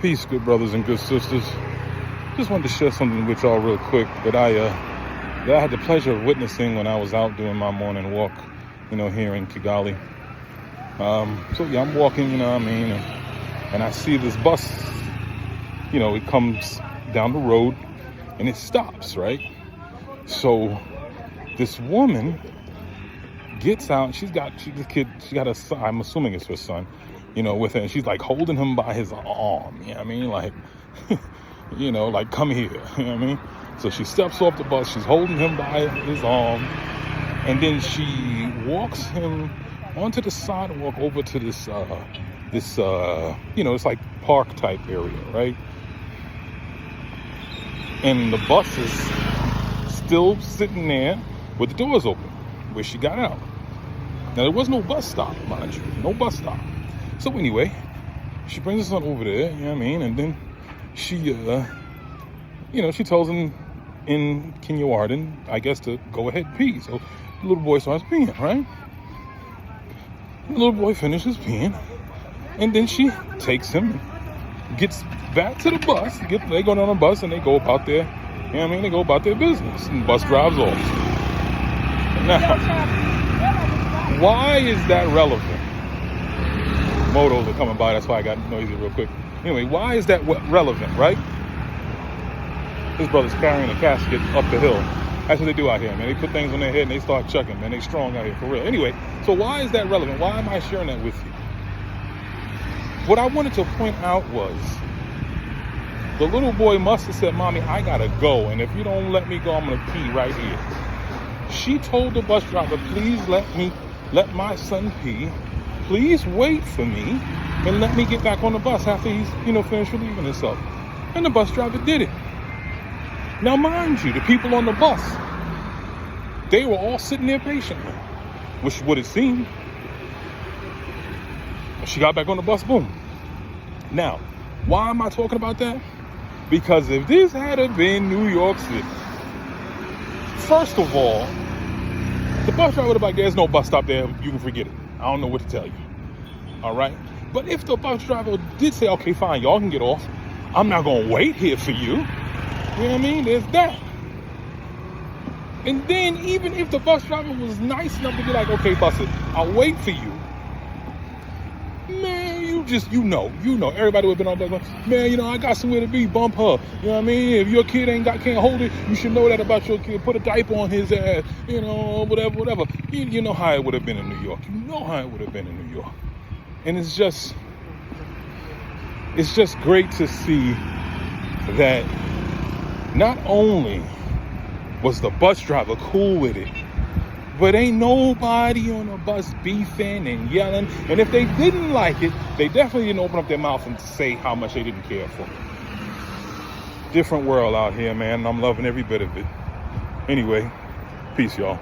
Peace, good brothers and good sisters. Just wanted to share something with y'all real quick that I had the pleasure of witnessing when I was out doing my morning walk, here in Kigali. So yeah, I'm walking, and I see this bus, it comes down the road and it stops, right? So this woman gets out. She got a son, I'm assuming it's her son, with her, and she's like holding him by his arm. Like, like come here. So she steps off the bus. She's holding him by his arm, and then she walks him onto the sidewalk over to this it's like park type area, right? And the bus is still sitting there with the doors open where she got out. Now, there was no bus stop, mind you. No bus stop. So anyway, she brings her son over there, and then she, she tells him in Kinyarwanda, I guess, to go ahead and pee. So the little boy starts peeing, right? The little boy finishes peeing, and then she takes him, gets back to the bus. They go on the bus, and they go about their, they go about their business. And the bus drives off. Now, why is that relevant? Motos are coming by, that's why I got noisy real quick. Anyway, why is that relevant, right? This brother's carrying a casket up the hill. That's what they do out here, man. They put things on their head and they start chucking, man. They strong out here, for real. Anyway, so why is that relevant? Why am I sharing that with you? What I wanted to point out was, the little boy must have said, "Mommy, I gotta go, and if you don't let me go, I'm gonna pee right here." She told the bus driver, "Please let my son pee. Please wait for me and let me get back on the bus after he's, finished relieving himself." And the bus driver did it. Now, mind you, the people on the bus, they were all sitting there patiently, which would it seem. She got back on the bus, boom. Now, why am I talking about that? Because if this had been New York City, first of all, the bus driver would have been like, "There's no bus stop there. You can forget it. I don't know what to tell you." All right? But if the bus driver did say, "Okay, fine, y'all can get off. I'm not going to wait here for you." You know what I mean? There's that. And then even if the bus driver was nice enough to be like, "Okay, bus it, I'll wait for you." Man, everybody would have been on there going, "Man, I got somewhere to be, bump her." You know what I mean? If your kid can't hold it, you should know that about your kid. Put a diaper on his ass, whatever. You know how it would have been in New York. You know how it would have been in New York. And it's just great to see that not only was the bus driver cool with it, but ain't nobody on the bus beefing and yelling. And if they didn't like it, they definitely didn't open up their mouth and say how much they didn't care for. Different world out here, man. I'm loving every bit of it. Anyway, peace, y'all.